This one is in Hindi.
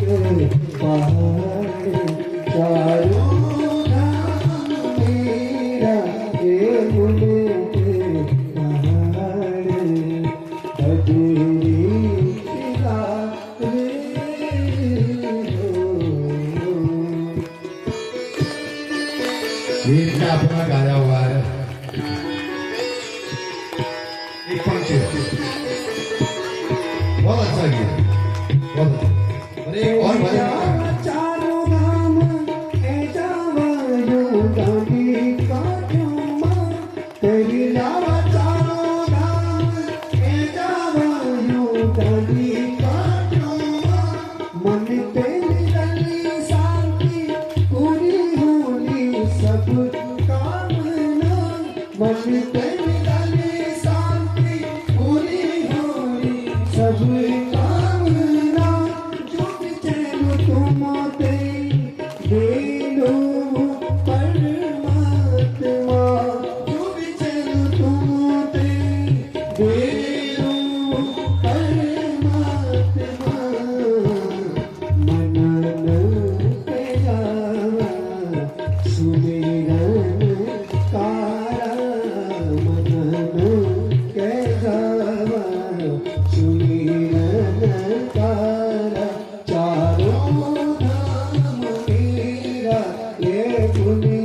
पहाड़ चारों धाम मेरा ये बुलेट पहाड़ अधूरी किताबें गीत का अपना गाया हुआ है एक पंक्ति बहुत अच्छा गीत बहुत अच्छा। और एक और भजन चारों धाम ए जावयो गांधी का चुम्मा तेरी लावा चारों धाम ए जावयो गांधी का चुम्मा मन तेरी गली शांति पूरी होली सब कामना मन तेरी गली शांति पूरी होली सब कामना जो भी चैनो तुम ते देलो परमात्मा जो भी चैनो तुम ते देलो परमात्मा मनन के जावा सुमिरन कारा मनन के जावा सुमिरन कारा चारों धाम मेरा ये पुण्य